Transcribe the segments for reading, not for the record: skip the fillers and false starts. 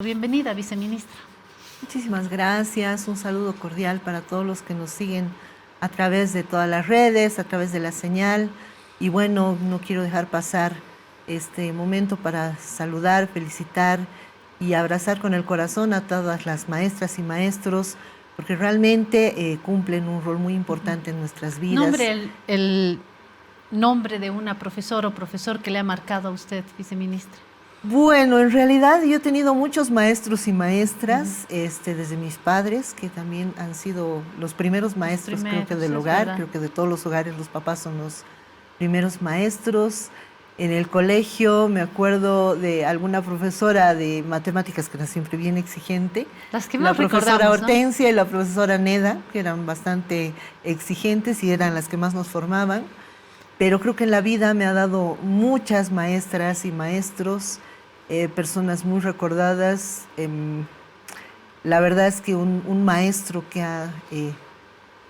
Bienvenida, viceministra. Muchísimas gracias, un saludo cordial para todos los que nos siguen a través de todas las redes, a través de la señal. Y bueno, no quiero dejar pasar este momento para saludar, felicitar y abrazar con el corazón a todas las maestras y maestros, porque realmente cumplen un rol muy importante en nuestras vidas. Nombre el nombre de una profesora o profesor que le ha marcado a usted, viceministra. Bueno, en realidad yo he tenido muchos maestros y maestras, desde mis padres, que también han sido los primeros maestros, creo que del hogar, verdad. creo que de todos los hogares los papás son los primeros maestros. En el colegio me acuerdo de alguna profesora de matemáticas que era siempre bien exigente. Las que la más profesora recordamos, Hortensia, ¿no? y la profesora Neda, que eran bastante exigentes y eran las que más nos formaban. Pero creo que en la vida me ha dado muchas maestras y maestros, personas muy recordadas. La verdad es que un maestro que ha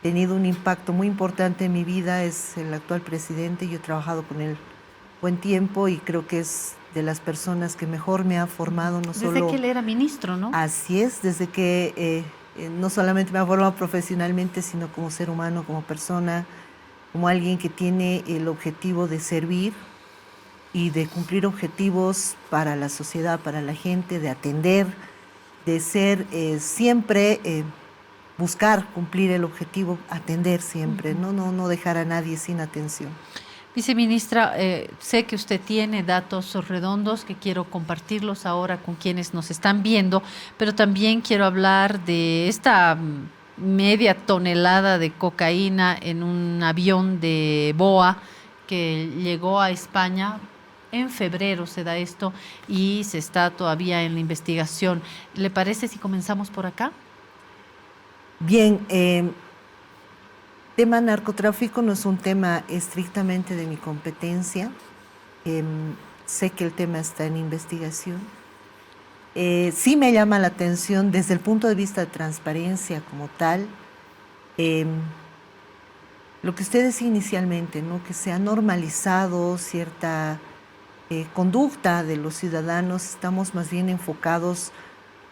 tenido un impacto muy importante en mi vida es el actual presidente. Yo he trabajado con él buen tiempo y creo que es de las personas que mejor me ha formado, no solo... Desde que él era ministro, ¿no? Así es, desde que no solamente me ha formado profesionalmente, sino como ser humano, como persona, como alguien que tiene el objetivo de servir y de cumplir objetivos para la sociedad, para la gente, de atender, de ser siempre, buscar cumplir el objetivo, atender siempre, no dejar a nadie sin atención. Viceministra, sé que usted tiene datos redondos que quiero compartirlos ahora con quienes nos están viendo, pero también quiero hablar de esta media tonelada de cocaína en un avión de BOA que llegó a España. En febrero se da esto y se está todavía en la investigación. ¿Le parece si comenzamos por acá? Bien, tema narcotráfico no es un tema estrictamente de mi competencia. Sé que el tema está en investigación. Sí me llama la atención desde el punto de vista de transparencia como tal, lo que usted decía inicialmente, ¿no? Que se ha normalizado cierta conducta de los ciudadanos. Estamos más bien enfocados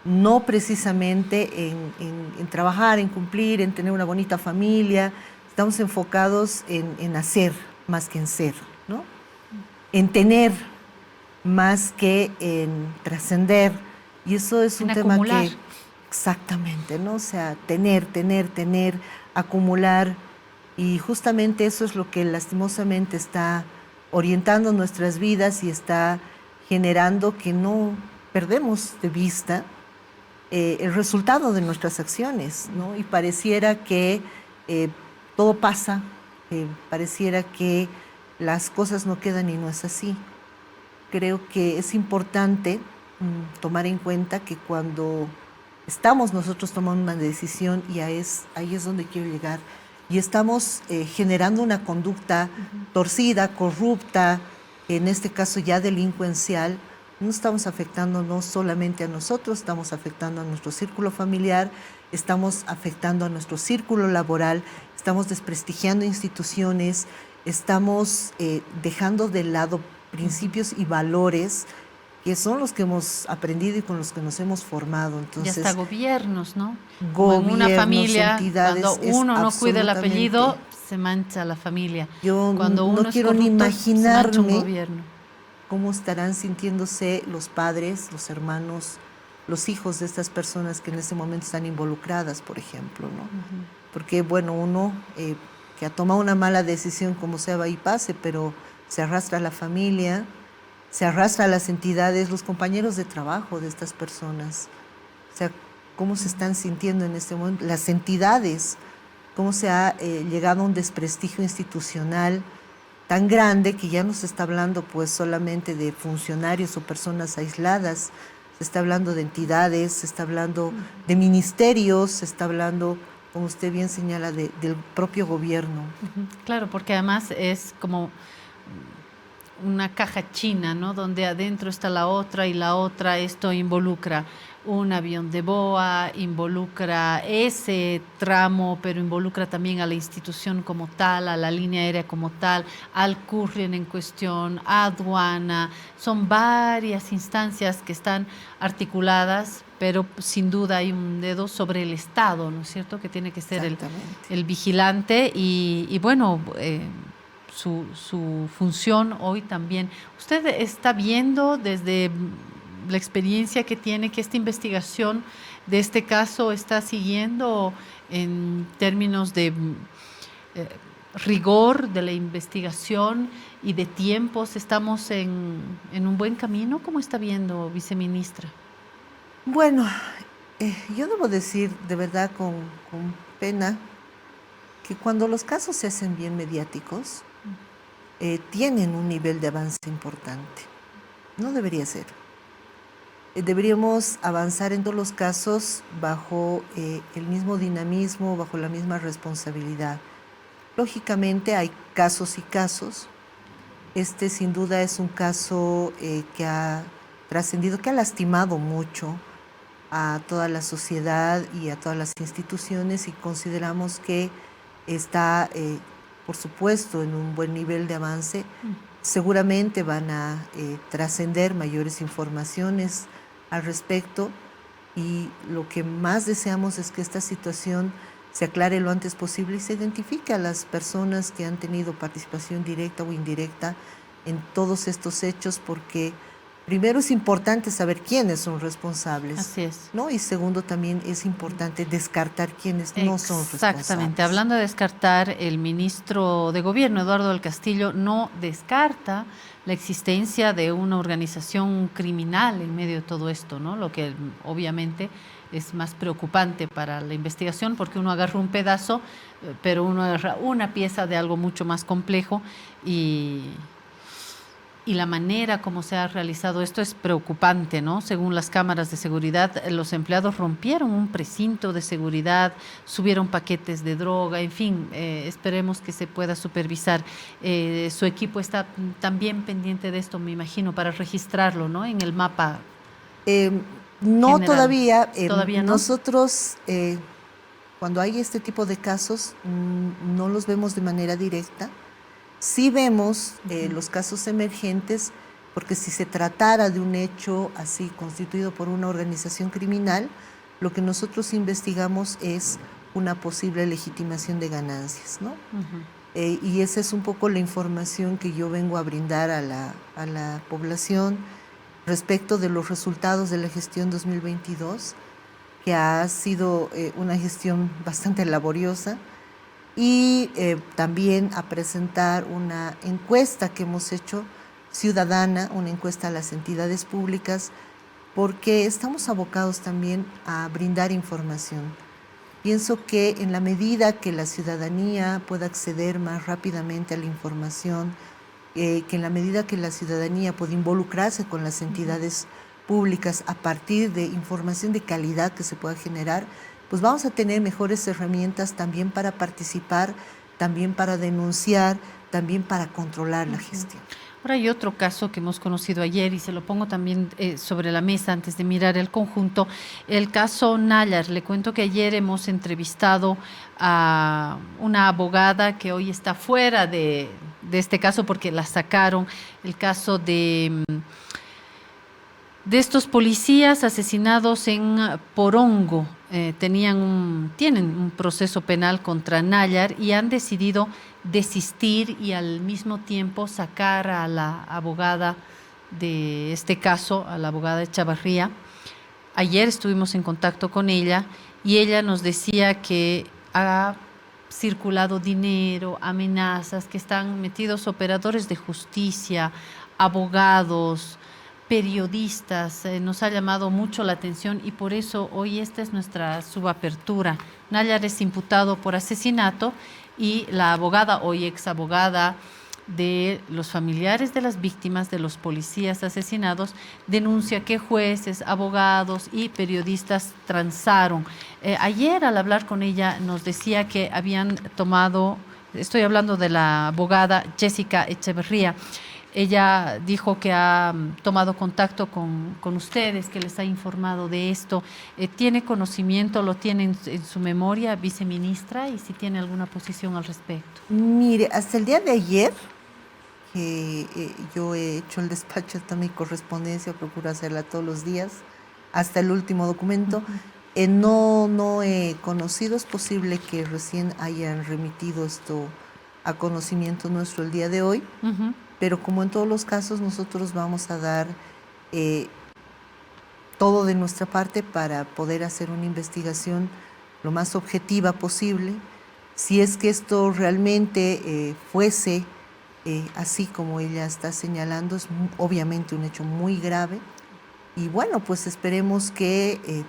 no precisamente en trabajar, en cumplir, en tener una bonita familia. Estamos enfocados en hacer más que en ser, ¿no? En tener más que en trascender. Y eso es un tema que... Exactamente, ¿no? O sea, tener, acumular. Y justamente eso es lo que lastimosamente está orientando nuestras vidas y está generando que no perdemos de vista el resultado de nuestras acciones, ¿no? Y pareciera que todo pasa, pareciera que las cosas no quedan y no es así. Creo que es importante tomar en cuenta que cuando estamos nosotros tomando una decisión, y ahí es donde quiero llegar, y estamos generando una conducta torcida, corrupta, en este caso ya delincuencial, no estamos afectando no solamente a nosotros, estamos afectando a nuestro círculo familiar, estamos afectando a nuestro círculo laboral, estamos desprestigiando instituciones, estamos dejando de lado principios y valores que son los que hemos aprendido y con los que nos hemos formado. Entonces, y hasta gobiernos, ¿no? Gobiernos, en una familia, entidades, cuando uno no cuida el apellido, se mancha la familia. Yo cuando uno no quiero ni corrupto, se mancha un imaginarme gobierno. cómo estarán sintiéndose los padres, los hermanos, los hijos de estas personas que en este momento están involucradas, por ejemplo, ¿no? Porque, bueno, uno que ha tomado una mala decisión, como sea, va y pase, pero se arrastra a la familia, se arrastra a las entidades, los compañeros de trabajo de estas personas. O sea, cómo se están sintiendo en este momento, las entidades, cómo se ha llegado a un desprestigio institucional tan grande que ya no se está hablando pues solamente de funcionarios o personas aisladas, se está hablando de entidades, se está hablando de ministerios, se está hablando, como usted bien señala, del propio gobierno. Claro, porque además es como una caja china, ¿no? Donde adentro está la otra y la otra. Esto involucra un avión de BOA, involucra ese tramo, pero involucra también a la institución como tal, a la línea aérea como tal, al courier en cuestión, a aduana. Son varias instancias que están articuladas, pero sin duda hay un dedo sobre el Estado, ¿no es cierto?, que tiene que ser el vigilante y bueno, su función hoy también. Usted está viendo desde la experiencia que tiene, que esta investigación de este caso está siguiendo en términos de rigor de la investigación y de tiempos. ¿Estamos en un buen camino? ¿Cómo está viendo, viceministra? Bueno, yo debo decir de verdad con pena que cuando los casos se hacen bien mediáticos, tienen un nivel de avance importante. No debería ser. Deberíamos avanzar en todos los casos bajo el mismo dinamismo, bajo la misma responsabilidad. Lógicamente hay casos y casos. Este sin duda es un caso que ha trascendido, que ha lastimado mucho a toda la sociedad y a todas las instituciones, y consideramos que está, por supuesto, en un buen nivel de avance. Seguramente van a trascender mayores informaciones al respecto, y lo que más deseamos es que esta situación se aclare lo antes posible y se identifique a las personas que han tenido participación directa o indirecta en todos estos hechos, porque primero es importante saber quiénes son responsables. Así es. ¿No? Y segundo, también es importante descartar quiénes no son responsables. Exactamente. Hablando de descartar, el ministro de Gobierno, Eduardo del Castillo, no descarta la existencia de una organización criminal en medio de todo esto, ¿no? Lo que obviamente es más preocupante para la investigación, porque uno agarra un pedazo, pero uno agarra una pieza de algo mucho más complejo, y la manera como se ha realizado esto es preocupante, ¿no? Según las cámaras de seguridad, los empleados rompieron un precinto de seguridad, subieron paquetes de droga, en fin, esperemos que se pueda supervisar. Su equipo está también pendiente de esto, me imagino, para registrarlo, ¿no?, en el mapa. No, general. todavía. ¿Todavía no? Nosotros, cuando hay este tipo de casos, no los vemos de manera directa. Sí vemos los casos emergentes, porque si se tratara de un hecho así constituido por una organización criminal, lo que nosotros investigamos es una posible legitimación de ganancias, ¿no? Y esa es un poco la información que yo vengo a brindar a la población respecto de los resultados de la gestión 2022, que ha sido una gestión bastante laboriosa. Y también a presentar una encuesta que hemos hecho ciudadana, una encuesta a las entidades públicas, porque estamos abocados también a brindar información. Pienso que en la medida que la ciudadanía pueda acceder más rápidamente a la información, que en la medida que la ciudadanía pueda involucrarse con las entidades públicas a partir de información de calidad que se pueda generar, pues vamos a tener mejores herramientas también para participar, también para denunciar, también para controlar la gestión. Ahora hay otro caso que hemos conocido ayer y se lo pongo también sobre la mesa antes de mirar el conjunto, el caso Nayar. Le cuento que ayer hemos entrevistado a una abogada que hoy está fuera de este caso porque la sacaron, el caso de estos policías asesinados en Porongo. Tienen un proceso penal contra Nayar y han decidido desistir y al mismo tiempo sacar a la abogada de este caso, a la abogada Echavarría. Ayer estuvimos en contacto con ella y ella nos decía que ha circulado dinero, amenazas, que están metidos operadores de justicia, abogados, periodistas. Nos ha llamado mucho la atención y por eso hoy esta es nuestra subapertura. Nayar es imputado por asesinato y la abogada, hoy exabogada de los familiares de las víctimas, de los policías asesinados, denuncia que jueces, abogados y periodistas transaron. Ayer al hablar con ella nos decía que habían tomado, estoy hablando de la abogada Jessica Echeverría, Ella dijo que ha tomado contacto con ustedes, que les ha informado de esto. ¿Tiene conocimiento, lo tiene en su memoria, viceministra, y si tiene alguna posición al respecto? Mire, hasta el día de ayer, que yo he hecho el despacho de mi correspondencia, procuro hacerla todos los días, hasta el último documento, no he conocido. Es posible que recién hayan remitido esto a conocimiento nuestro el día de hoy, pero como en todos los casos nosotros vamos a dar todo de nuestra parte para poder hacer una investigación lo más objetiva posible. Si es que esto realmente fuese así como ella está señalando, es obviamente un hecho muy grave. Y bueno, pues esperemos que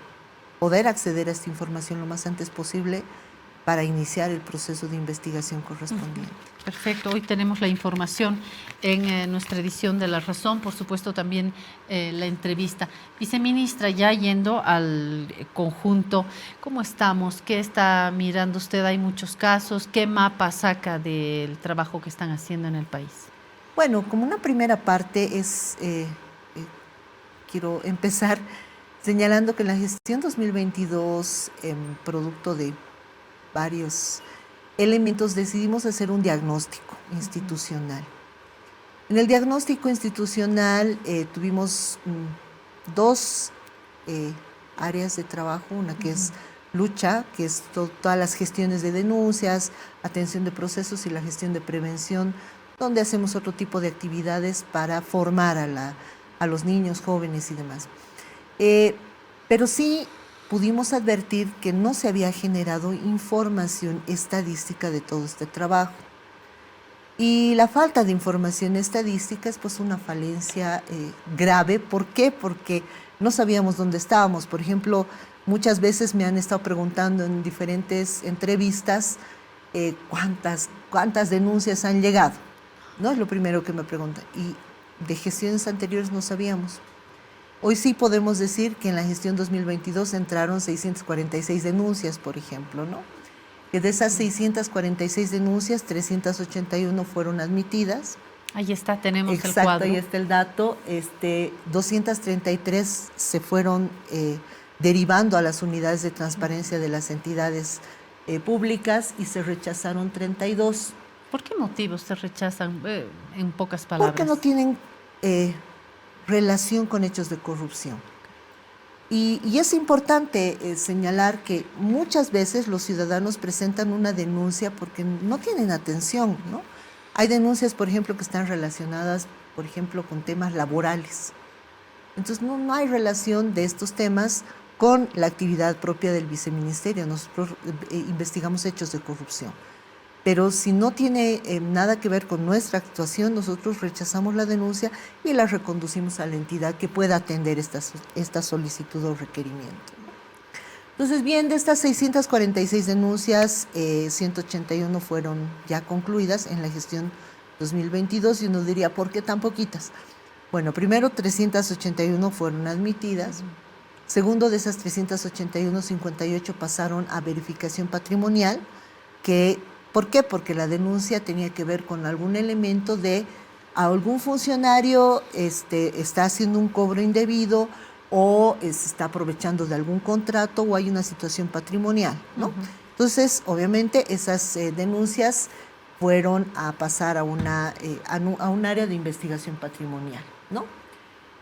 poder acceder a esta información lo más antes posible para iniciar el proceso de investigación correspondiente. Perfecto, hoy tenemos la información en nuestra edición de La Razón, por supuesto también la entrevista. Viceministra, ya yendo al conjunto, ¿cómo estamos? ¿Qué está mirando usted? Hay muchos casos. ¿Qué mapa saca del trabajo que están haciendo en el país? Bueno, como una primera parte quiero empezar señalando que en la gestión 2022, producto de varios elementos, decidimos hacer un diagnóstico institucional. En el diagnóstico institucional tuvimos dos áreas de trabajo, una que es lucha, que es todas las gestiones de denuncias, atención de procesos, y la gestión de prevención, donde hacemos otro tipo de actividades para formar a los niños, jóvenes y demás. Pero sí pudimos advertir que no se había generado información estadística de todo este trabajo. Y la falta de información estadística es pues una falencia grave. ¿Por qué? Porque no sabíamos dónde estábamos. Por ejemplo, muchas veces me han estado preguntando en diferentes entrevistas cuántas denuncias han llegado, ¿no? Es lo primero que me preguntan. Y de gestiones anteriores no sabíamos. Hoy sí podemos decir que en la gestión 2022 entraron 646 denuncias, por ejemplo, ¿no? Que de esas 646 denuncias, 381 fueron admitidas. Ahí está, tenemos el cuadro. Exacto, ahí está el dato. 233 se fueron derivando a las unidades de transparencia de las entidades públicas, y se rechazaron 32. ¿Por qué motivos se rechazan, en pocas palabras? Porque no tienen relación con hechos de corrupción. Y es importante señalar que muchas veces los ciudadanos presentan una denuncia porque no tienen atención, ¿no? Hay denuncias, por ejemplo, que están relacionadas, por ejemplo, con temas laborales. Entonces no hay relación de estos temas con la actividad propia del viceministerio. Nosotros investigamos hechos de corrupción. Pero si no tiene nada que ver con nuestra actuación, nosotros rechazamos la denuncia y la reconducimos a la entidad que pueda atender esta solicitud o requerimiento. Entonces, bien, de estas 646 denuncias, 181 fueron ya concluidas en la gestión 2022, y uno diría, ¿por qué tan poquitas? Bueno, primero, 381 fueron admitidas. Segundo, de esas 381, 58 pasaron a verificación patrimonial, ¿por qué? Porque la denuncia tenía que ver con algún elemento de algún funcionario está haciendo un cobro indebido, o se está aprovechando de algún contrato, o hay una situación patrimonial, ¿no? Entonces, obviamente, esas denuncias fueron a pasar a un área de investigación patrimonial, ¿no?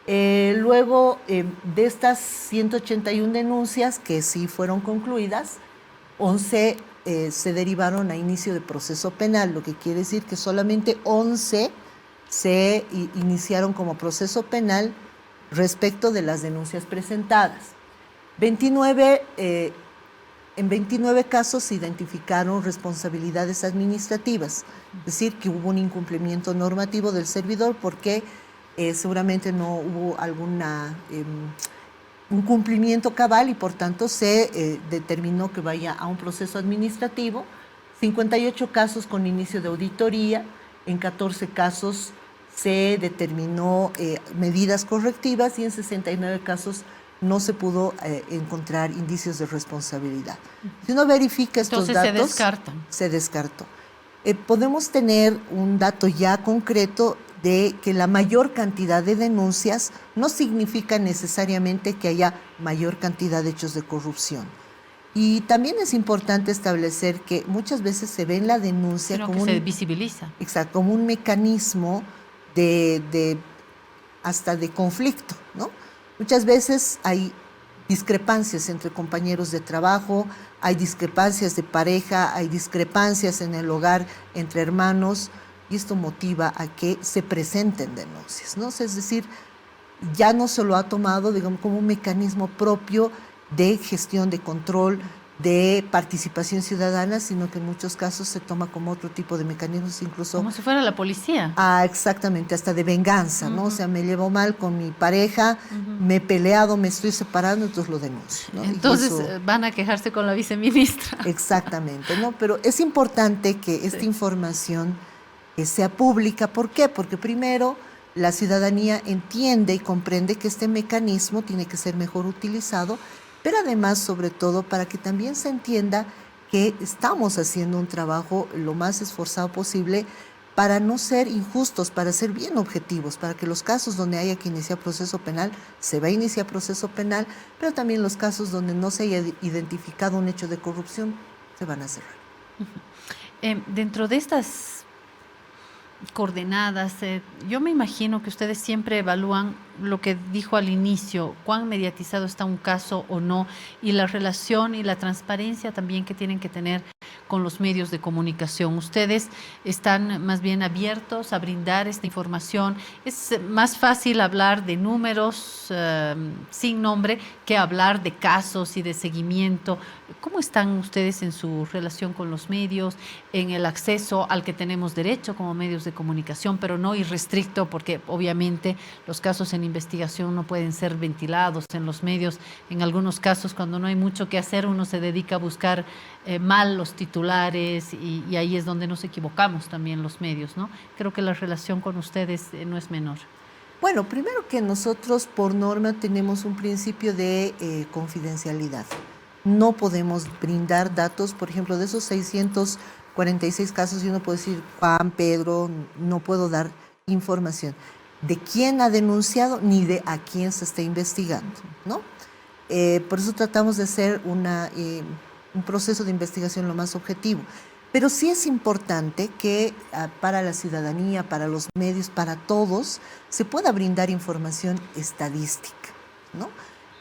Luego, de estas 181 denuncias que sí fueron concluidas, 11 se derivaron a inicio de proceso penal, lo que quiere decir que solamente 11 se iniciaron como proceso penal respecto de las denuncias presentadas. En 29 casos se identificaron responsabilidades administrativas, es decir, que hubo un incumplimiento normativo del servidor porque seguramente no hubo un cumplimiento cabal, y por tanto se determinó que vaya a un proceso administrativo. 58 casos con inicio de auditoría, en 14 casos se determinó medidas correctivas, y en 69 casos no se pudo encontrar indicios de responsabilidad. Si uno verifica estos datos, se descartan. Se descartó. Podemos tener un dato ya concreto de que la mayor cantidad de denuncias no significa necesariamente que haya mayor cantidad de hechos de corrupción. Y también es importante establecer que muchas veces se ve en la denuncia como se visibiliza. Exacto, como un mecanismo hasta de conflicto, ¿no? Muchas veces hay discrepancias entre compañeros de trabajo, hay discrepancias de pareja, hay discrepancias en el hogar entre hermanos, y esto motiva a que se presenten denuncias, ¿no? Es decir, ya no se lo ha tomado, digamos, como un mecanismo propio de gestión, de control, de participación ciudadana, sino que en muchos casos se toma como otro tipo de mecanismos, incluso... Como si fuera la policía. Exactamente, hasta de venganza, ¿no? O sea, me llevo mal con mi pareja, me he peleado, me estoy separando, entonces lo denuncio, ¿no? Entonces van a quejarse con la viceministra. Exactamente, ¿no? Pero es importante que esta información sea pública. ¿Por qué? Porque primero la ciudadanía entiende y comprende que este mecanismo tiene que ser mejor utilizado, pero además, sobre todo, para que también se entienda que estamos haciendo un trabajo lo más esforzado posible para no ser injustos, para ser bien objetivos, para que los casos donde haya que iniciar proceso penal, se va a iniciar proceso penal, pero también los casos donde no se haya identificado un hecho de corrupción, se van a cerrar. Dentro de estas coordenadas, yo me imagino que ustedes siempre evalúan lo que dijo al inicio, cuán mediatizado está un caso o no, y la relación y la transparencia también que tienen que tener con los medios de comunicación. Ustedes están más bien abiertos a brindar esta información. Es más fácil hablar de números sin nombre que hablar de casos y de seguimiento. ¿Cómo están ustedes en su relación con los medios, en el acceso al que tenemos derecho como medios de comunicación, pero no irrestricto, porque obviamente los casos en investigación no pueden ser ventilados en los medios? En algunos casos, cuando no hay mucho que hacer, uno se dedica a buscar mal los titulares y ahí es donde nos equivocamos también los medios, ¿no? Creo que la relación con ustedes no es menor. Bueno, primero que nosotros por norma tenemos un principio de confidencialidad. No podemos brindar datos, por ejemplo, de esos 646 casos, yo no puedo decir Juan, Pedro, no puedo dar información de quién ha denunciado ni de a quién se está investigando, ¿no? Por eso tratamos de hacer un proceso de investigación lo más objetivo. Pero sí es importante que para la ciudadanía, para los medios, para todos, se pueda brindar información estadística, ¿no?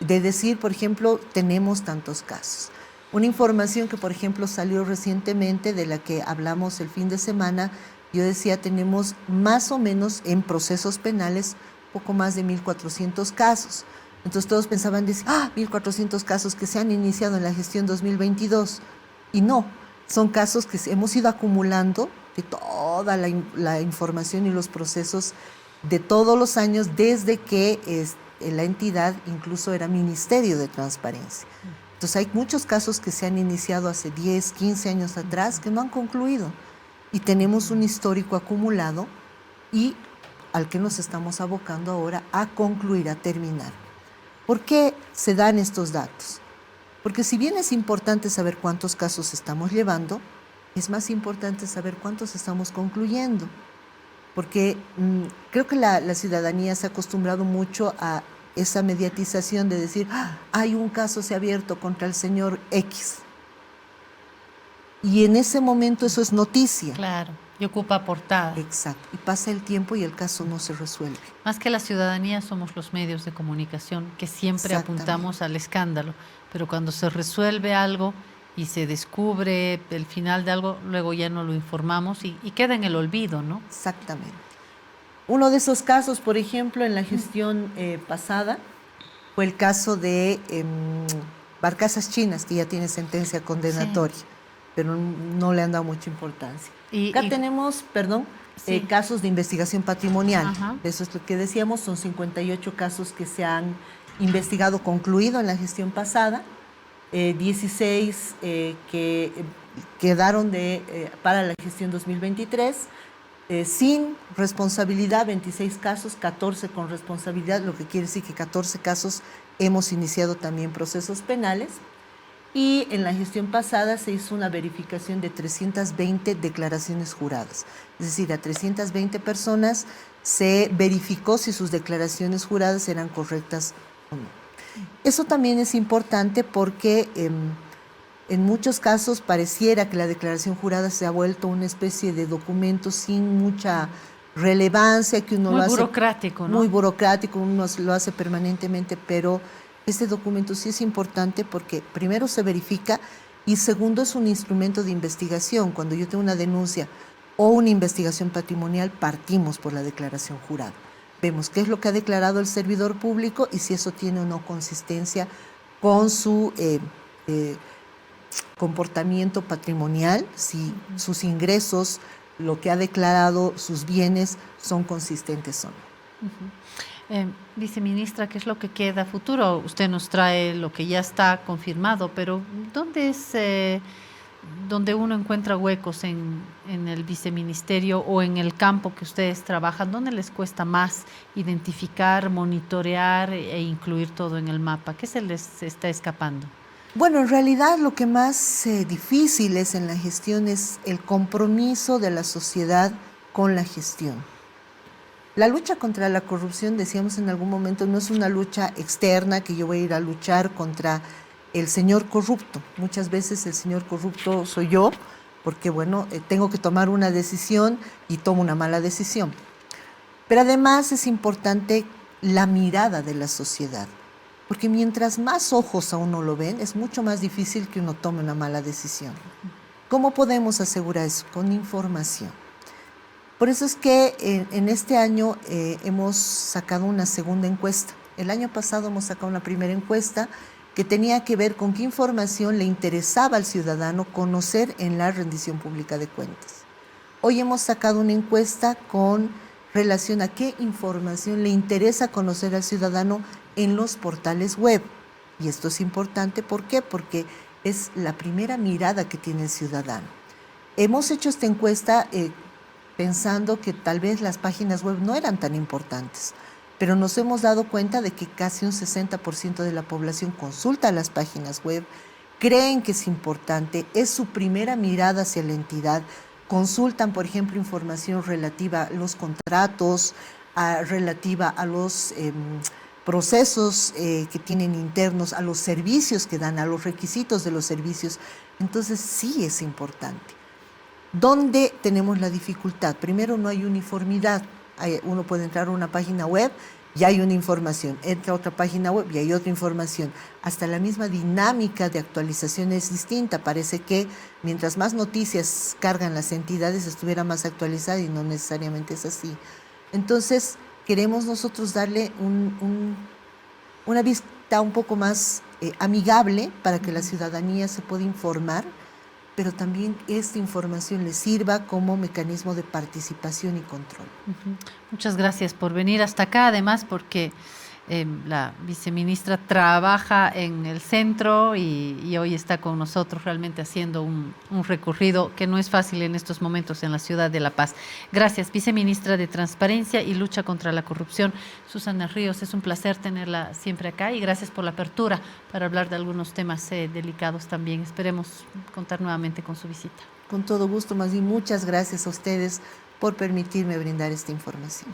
De decir, por ejemplo, tenemos tantos casos. Una información que, por ejemplo, salió recientemente, de la que hablamos el fin de semana, yo decía, tenemos más o menos en procesos penales poco más de 1.400 casos. Entonces todos pensaban, decir, 1.400 casos que se han iniciado en la gestión 2022. Y no, son casos que hemos ido acumulando de toda la información y los procesos de todos los años, desde que la entidad incluso era Ministerio de Transparencia. Entonces hay muchos casos que se han iniciado hace 10, 15 años atrás que no han concluido. Y tenemos un histórico acumulado y al que nos estamos abocando ahora a concluir, a terminar. ¿Por qué se dan estos datos? Porque si bien es importante saber cuántos casos estamos llevando, es más importante saber cuántos estamos concluyendo. Porque creo que la ciudadanía se ha acostumbrado mucho a esa mediatización de decir, hay un caso se ha abierto contra el señor X. Y en ese momento eso es noticia. Claro, y ocupa portada. Exacto, y pasa el tiempo y el caso no se resuelve. Más que la ciudadanía somos los medios de comunicación que siempre apuntamos al escándalo, pero cuando se resuelve algo y se descubre el final de algo, luego ya no lo informamos y queda en el olvido, ¿no? Exactamente. Uno de esos casos, por ejemplo, en la gestión pasada, fue el caso de Barcazas Chinas, que ya tiene sentencia condenatoria. Sí. Pero no le han dado mucha importancia. Acá tenemos, casos de investigación patrimonial. Ajá. Eso es lo que decíamos, son 58 casos que se han investigado, concluido en la gestión pasada, 16 que quedaron para la gestión 2023, sin responsabilidad, 26 casos, 14 con responsabilidad, lo que quiere decir que 14 casos hemos iniciado también procesos penales. Y en la gestión pasada se hizo una verificación de 320 declaraciones juradas. Es decir, a 320 personas se verificó si sus declaraciones juradas eran correctas o no. Eso también es importante porque en muchos casos pareciera que la declaración jurada se ha vuelto una especie de documento sin mucha relevancia, que uno Muy lo hace burocrático, ¿no? muy burocrático, uno lo hace permanentemente, pero este documento sí es importante porque primero se verifica y segundo es un instrumento de investigación. Cuando yo tengo una denuncia o una investigación patrimonial, partimos por la declaración jurada. Vemos qué es lo que ha declarado el servidor público y si eso tiene o no consistencia con su comportamiento patrimonial, si sus ingresos, lo que ha declarado, sus bienes, son consistentes o no. Viceministra, ¿qué es lo que queda a futuro? Usted nos trae lo que ya está confirmado, pero ¿dónde es donde uno encuentra huecos en el viceministerio o en el campo que ustedes trabajan? ¿Dónde les cuesta más identificar, monitorear e incluir todo en el mapa? ¿Qué se les está escapando? Bueno, en realidad lo que más difícil es en la gestión es el compromiso de la sociedad con la gestión. La lucha contra la corrupción, decíamos en algún momento, no es una lucha externa que yo voy a ir a luchar contra el señor corrupto. Muchas veces el señor corrupto soy yo, porque bueno, tengo que tomar una decisión y tomo una mala decisión. Pero además es importante la mirada de la sociedad, porque mientras más ojos a uno lo ven, es mucho más difícil que uno tome una mala decisión. ¿Cómo podemos asegurar eso? Con información. Por eso es que en este año hemos sacado una segunda encuesta. El año pasado hemos sacado una primera encuesta que tenía que ver con qué información le interesaba al ciudadano conocer en la rendición pública de cuentas. Hoy hemos sacado una encuesta con relación a qué información le interesa conocer al ciudadano en los portales web. Y esto es importante, ¿por qué? Porque es la primera mirada que tiene el ciudadano. Hemos hecho esta encuesta pensando que tal vez las páginas web no eran tan importantes, pero nos hemos dado cuenta de que casi un 60% de la población consulta las páginas web, creen que es importante, es su primera mirada hacia la entidad, consultan, por ejemplo, información relativa a los contratos, relativa a los procesos que tienen internos, a los servicios que dan, a los requisitos de los servicios. Entonces sí es importante. ¿Dónde tenemos la dificultad? Primero, no hay uniformidad. Uno puede entrar a una página web y hay una información, entra a otra página web y hay otra información. Hasta la misma dinámica de actualización es distinta. Parece que mientras más noticias cargan las entidades estuviera más actualizada y no necesariamente es así. Entonces, queremos nosotros darle una vista un poco más amigable para que la ciudadanía se pueda informar, pero también esta información le sirva como mecanismo de participación y control. Muchas gracias por venir hasta acá, además porque la viceministra trabaja en el centro y hoy está con nosotros realmente haciendo un recorrido que no es fácil en estos momentos en la ciudad de La Paz. Gracias, viceministra de Transparencia y Lucha contra la Corrupción, Susana Ríos. Es un placer tenerla siempre acá y gracias por la apertura para hablar de algunos temas delicados también. Esperemos contar nuevamente con su visita. Con todo gusto, más bien muchas gracias a ustedes por permitirme brindar esta información.